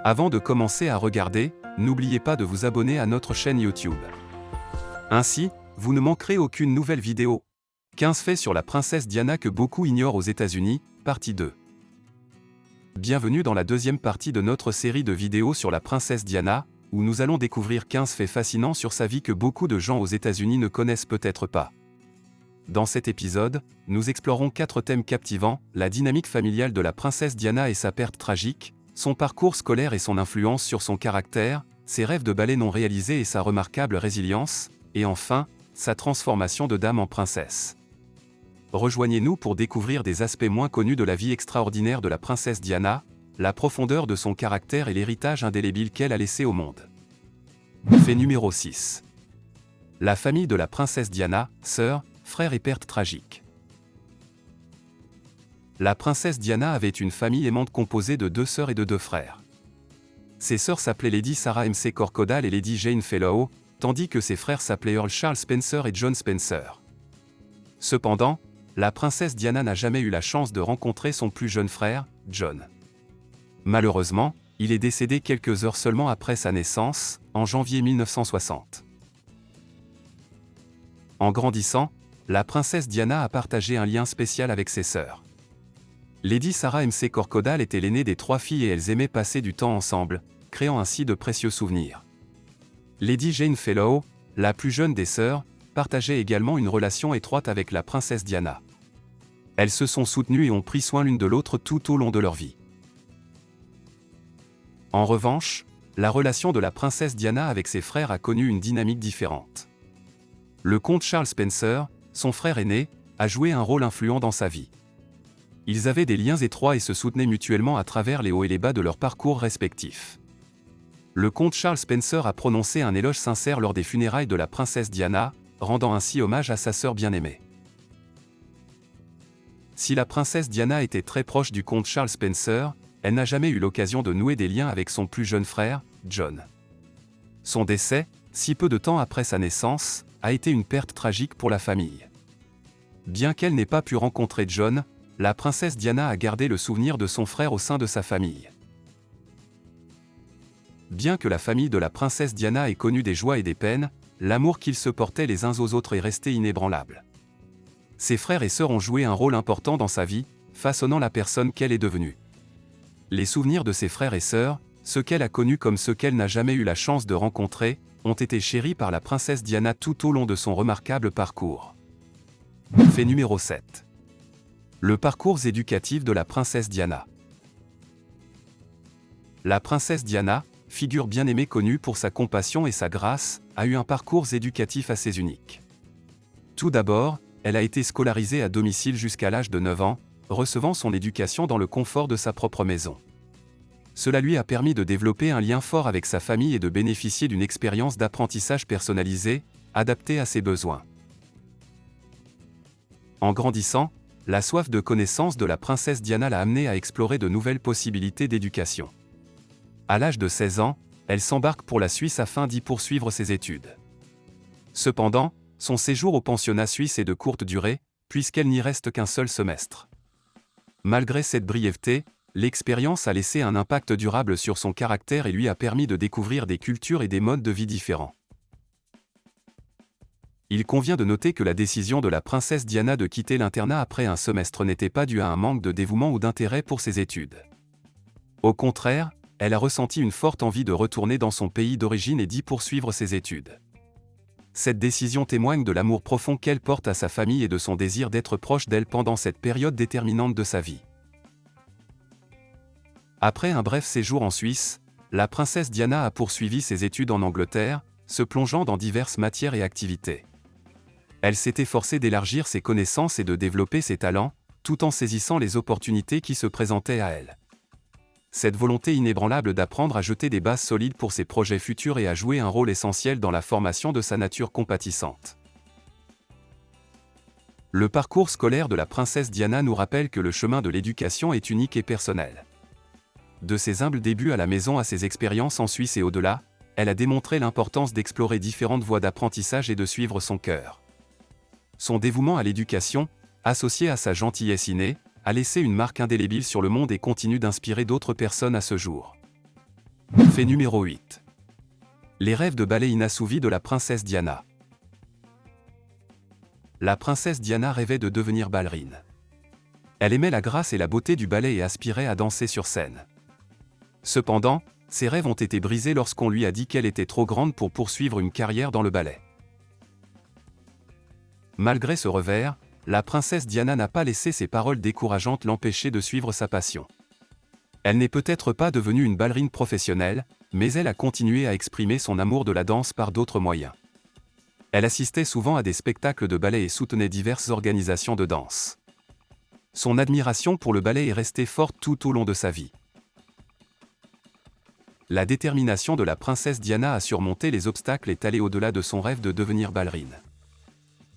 Avant de commencer à regarder, n'oubliez pas de vous abonner à notre chaîne YouTube. Ainsi, vous ne manquerez aucune nouvelle vidéo. 15 faits sur la princesse Diana que beaucoup ignorent aux États-Unis, partie 2. Bienvenue dans la deuxième partie de notre série de vidéos sur la princesse Diana, où nous allons découvrir 15 faits fascinants sur sa vie que beaucoup de gens aux États-Unis ne connaissent peut-être pas. Dans cet épisode, nous explorons 4 thèmes captivants, la dynamique familiale de la princesse Diana et sa perte tragique, son parcours scolaire et son influence sur son caractère, ses rêves de ballet non réalisés et sa remarquable résilience, et enfin, sa transformation de dame en princesse. Rejoignez-nous pour découvrir des aspects moins connus de la vie extraordinaire de la princesse Diana, la profondeur de son caractère et l'héritage indélébile qu'elle a laissé au monde. Fait numéro 6. La famille de la princesse Diana, sœurs, frères et perte tragique. La princesse Diana avait une famille aimante composée de 2 sœurs et de 2 frères. Ses sœurs s'appelaient Lady Sarah McCorquodale et Lady Jane Fellow, tandis que ses frères s'appelaient Earl Charles Spencer et John Spencer. Cependant, la princesse Diana n'a jamais eu la chance de rencontrer son plus jeune frère, John. Malheureusement, il est décédé quelques heures seulement après sa naissance, en janvier 1960. En grandissant, la princesse Diana a partagé un lien spécial avec ses sœurs. Lady Sarah McCorquodale était l'aînée des 3 filles et elles aimaient passer du temps ensemble, créant ainsi de précieux souvenirs. Lady Jane Fellow, la plus jeune des sœurs, partageait également une relation étroite avec la princesse Diana. Elles se sont soutenues et ont pris soin l'une de l'autre tout au long de leur vie. En revanche, la relation de la princesse Diana avec ses frères a connu une dynamique différente. Le comte Charles Spencer, son frère aîné, a joué un rôle influent dans sa vie. Ils avaient des liens étroits et se soutenaient mutuellement à travers les hauts et les bas de leurs parcours respectifs. Le comte Charles Spencer a prononcé un éloge sincère lors des funérailles de la princesse Diana, rendant ainsi hommage à sa sœur bien-aimée. Si la princesse Diana était très proche du comte Charles Spencer, elle n'a jamais eu l'occasion de nouer des liens avec son plus jeune frère, John. Son décès, si peu de temps après sa naissance, a été une perte tragique pour la famille. Bien qu'elle n'ait pas pu rencontrer John, la princesse Diana a gardé le souvenir de son frère au sein de sa famille. Bien que la famille de la princesse Diana ait connu des joies et des peines, l'amour qu'ils se portaient les uns aux autres est resté inébranlable. Ses frères et sœurs ont joué un rôle important dans sa vie, façonnant la personne qu'elle est devenue. Les souvenirs de ses frères et sœurs, ceux qu'elle a connus comme ceux qu'elle n'a jamais eu la chance de rencontrer, ont été chéris par la princesse Diana tout au long de son remarquable parcours. Fait numéro 7. Le parcours éducatif de la princesse Diana. La princesse Diana, figure bien aimée connue pour sa compassion et sa grâce, a eu un parcours éducatif assez unique. Tout d'abord, elle a été scolarisée à domicile jusqu'à l'âge de 9 ans, recevant son éducation dans le confort de sa propre maison. Cela lui a permis de développer un lien fort avec sa famille et de bénéficier d'une expérience d'apprentissage personnalisée, adaptée à ses besoins. En grandissant, la soif de connaissance de la princesse Diana l'a amenée à explorer de nouvelles possibilités d'éducation. À l'âge de 16 ans, elle s'embarque pour la Suisse afin d'y poursuivre ses études. Cependant, son séjour au pensionnat suisse est de courte durée, puisqu'elle n'y reste qu'un seul semestre. Malgré cette brièveté, l'expérience a laissé un impact durable sur son caractère et lui a permis de découvrir des cultures et des modes de vie différents. Il convient de noter que la décision de la princesse Diana de quitter l'internat après un semestre n'était pas due à un manque de dévouement ou d'intérêt pour ses études. Au contraire, elle a ressenti une forte envie de retourner dans son pays d'origine et d'y poursuivre ses études. Cette décision témoigne de l'amour profond qu'elle porte à sa famille et de son désir d'être proche d'elle pendant cette période déterminante de sa vie. Après un bref séjour en Suisse, la princesse Diana a poursuivi ses études en Angleterre, se plongeant dans diverses matières et activités. Elle s'est efforcée d'élargir ses connaissances et de développer ses talents, tout en saisissant les opportunités qui se présentaient à elle. Cette volonté inébranlable d'apprendre a jeté des bases solides pour ses projets futurs et a joué un rôle essentiel dans la formation de sa nature compatissante. Le parcours scolaire de la princesse Diana nous rappelle que le chemin de l'éducation est unique et personnel. De ses humbles débuts à la maison à ses expériences en Suisse et au-delà, elle a démontré l'importance d'explorer différentes voies d'apprentissage et de suivre son cœur. Son dévouement à l'éducation, associé à sa gentillesse innée, a laissé une marque indélébile sur le monde et continue d'inspirer d'autres personnes à ce jour. Fait numéro 8. Les rêves de ballet inassouvis de la princesse Diana. La princesse Diana rêvait de devenir ballerine. Elle aimait la grâce et la beauté du ballet et aspirait à danser sur scène. Cependant, ses rêves ont été brisés lorsqu'on lui a dit qu'elle était trop grande pour poursuivre une carrière dans le ballet. Malgré ce revers, la princesse Diana n'a pas laissé ses paroles décourageantes l'empêcher de suivre sa passion. Elle n'est peut-être pas devenue une ballerine professionnelle, mais elle a continué à exprimer son amour de la danse par d'autres moyens. Elle assistait souvent à des spectacles de ballet et soutenait diverses organisations de danse. Son admiration pour le ballet est restée forte tout au long de sa vie. La détermination de la princesse Diana à surmonter les obstacles est allée au-delà de son rêve de devenir ballerine.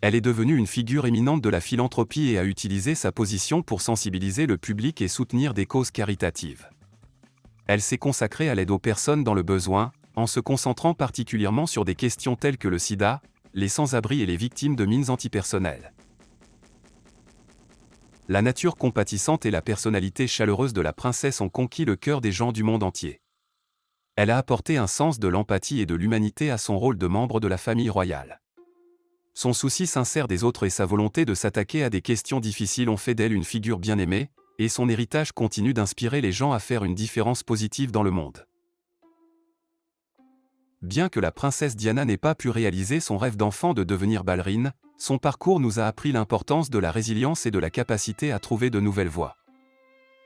Elle est devenue une figure éminente de la philanthropie et a utilisé sa position pour sensibiliser le public et soutenir des causes caritatives. Elle s'est consacrée à l'aide aux personnes dans le besoin, en se concentrant particulièrement sur des questions telles que le sida, les sans-abri et les victimes de mines antipersonnelles. La nature compatissante et la personnalité chaleureuse de la princesse ont conquis le cœur des gens du monde entier. Elle a apporté un sens de l'empathie et de l'humanité à son rôle de membre de la famille royale. Son souci sincère des autres et sa volonté de s'attaquer à des questions difficiles ont fait d'elle une figure bien aimée, et son héritage continue d'inspirer les gens à faire une différence positive dans le monde. Bien que la princesse Diana n'ait pas pu réaliser son rêve d'enfant de devenir ballerine, son parcours nous a appris l'importance de la résilience et de la capacité à trouver de nouvelles voies.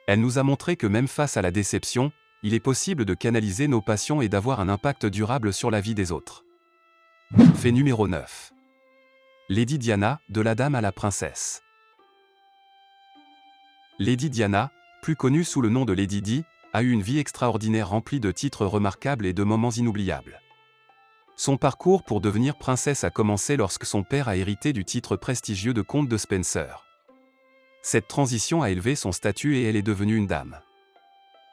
Elle nous a montré que même face à la déception, il est possible de canaliser nos passions et d'avoir un impact durable sur la vie des autres. Fait numéro 9. Lady Diana, de la dame à la princesse. Lady Diana, plus connue sous le nom de Lady Di, a eu une vie extraordinaire remplie de titres remarquables et de moments inoubliables. Son parcours pour devenir princesse a commencé lorsque son père a hérité du titre prestigieux de comte de Spencer. Cette transition a élevé son statut et elle est devenue une dame.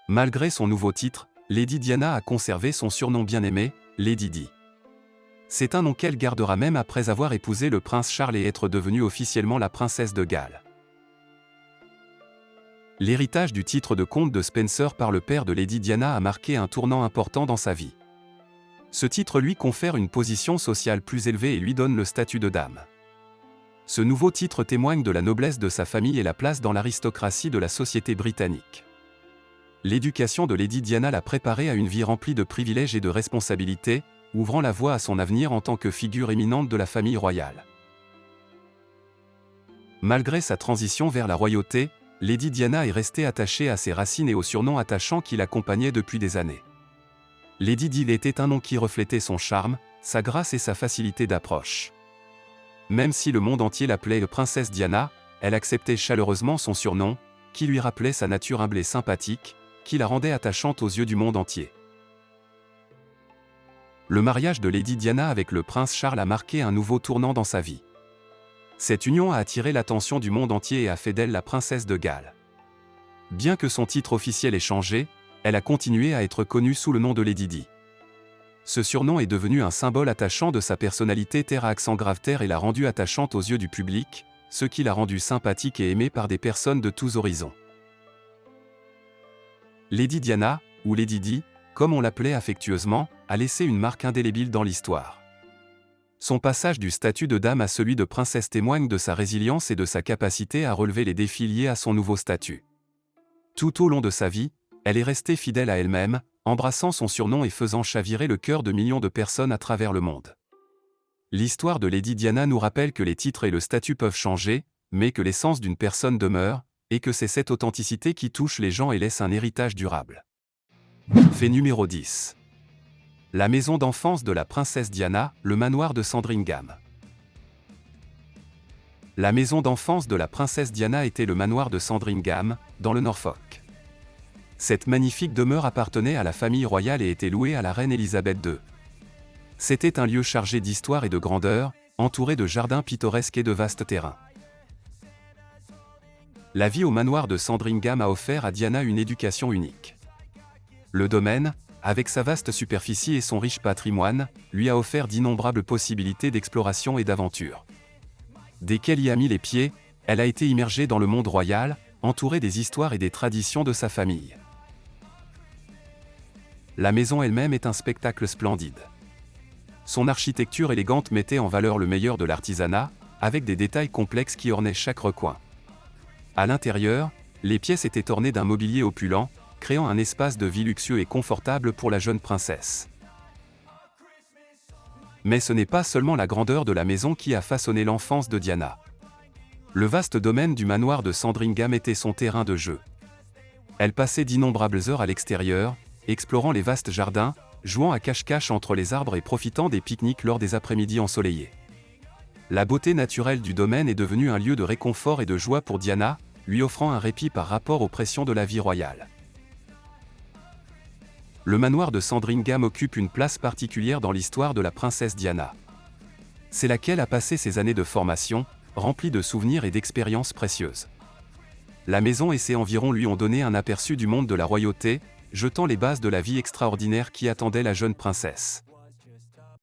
Malgré son nouveau titre, Lady Diana a conservé son surnom bien aimé, Lady Di. C'est un nom qu'elle gardera même après avoir épousé le prince Charles et être devenue officiellement la princesse de Galles. L'héritage du titre de comte de Spencer par le père de Lady Diana a marqué un tournant important dans sa vie. Ce titre lui confère une position sociale plus élevée et lui donne le statut de dame. Ce nouveau titre témoigne de la noblesse de sa famille et la place dans l'aristocratie de la société britannique. L'éducation de Lady Diana l'a préparée à une vie remplie de privilèges et de responsabilités, ouvrant la voie à son avenir en tant que figure éminente de la famille royale. Malgré sa transition vers la royauté, Lady Diana est restée attachée à ses racines et aux surnoms attachants qui l'accompagnaient depuis des années. Lady Di était un nom qui reflétait son charme, sa grâce et sa facilité d'approche. Même si le monde entier l'appelait princesse Diana, elle acceptait chaleureusement son surnom, qui lui rappelait sa nature humble et sympathique, qui la rendait attachante aux yeux du monde entier. Le mariage de Lady Diana avec le prince Charles a marqué un nouveau tournant dans sa vie. Cette union a attiré l'attention du monde entier et a fait d'elle la princesse de Galles. Bien que son titre officiel ait changé, elle a continué à être connue sous le nom de Lady Di. Ce surnom est devenu un symbole attachant de sa personnalité terre à accent grave terre et l'a rendue attachante aux yeux du public, ce qui l'a rendue sympathique et aimée par des personnes de tous horizons. Lady Diana, ou Lady Di, comme on l'appelait affectueusement, a laissé une marque indélébile dans l'histoire. Son passage du statut de dame à celui de princesse témoigne de sa résilience et de sa capacité à relever les défis liés à son nouveau statut. Tout au long de sa vie, elle est restée fidèle à elle-même, embrassant son surnom et faisant chavirer le cœur de millions de personnes à travers le monde. L'histoire de Lady Diana nous rappelle que les titres et le statut peuvent changer, mais que l'essence d'une personne demeure, et que c'est cette authenticité qui touche les gens et laisse un héritage durable. Fait numéro 10. La maison d'enfance de la princesse Diana, le manoir de Sandringham. La maison d'enfance de la princesse Diana était le manoir de Sandringham, dans le Norfolk. Cette magnifique demeure appartenait à la famille royale et était louée à la reine Élisabeth II. C'était un lieu chargé d'histoire et de grandeur, entouré de jardins pittoresques et de vastes terrains. La vie au manoir de Sandringham a offert à Diana une éducation unique. Le domaine, avec sa vaste superficie et son riche patrimoine, lui a offert d'innombrables possibilités d'exploration et d'aventure. Dès qu'elle y a mis les pieds, elle a été immergée dans le monde royal, entourée des histoires et des traditions de sa famille. La maison elle-même est un spectacle splendide. Son architecture élégante mettait en valeur le meilleur de l'artisanat, avec des détails complexes qui ornaient chaque recoin. À l'intérieur, les pièces étaient ornées d'un mobilier opulent, créant un espace de vie luxueux et confortable pour la jeune princesse. Mais ce n'est pas seulement la grandeur de la maison qui a façonné l'enfance de Diana. Le vaste domaine du manoir de Sandringham était son terrain de jeu. Elle passait d'innombrables heures à l'extérieur, explorant les vastes jardins, jouant à cache-cache entre les arbres et profitant des pique-niques lors des après-midi ensoleillés. La beauté naturelle du domaine est devenue un lieu de réconfort et de joie pour Diana, lui offrant un répit par rapport aux pressions de la vie royale. Le manoir de Sandringham occupe une place particulière dans l'histoire de la princesse Diana. C'est là qu'elle a passé ses années de formation, remplies de souvenirs et d'expériences précieuses. La maison et ses environs lui ont donné un aperçu du monde de la royauté, jetant les bases de la vie extraordinaire qui attendait la jeune princesse.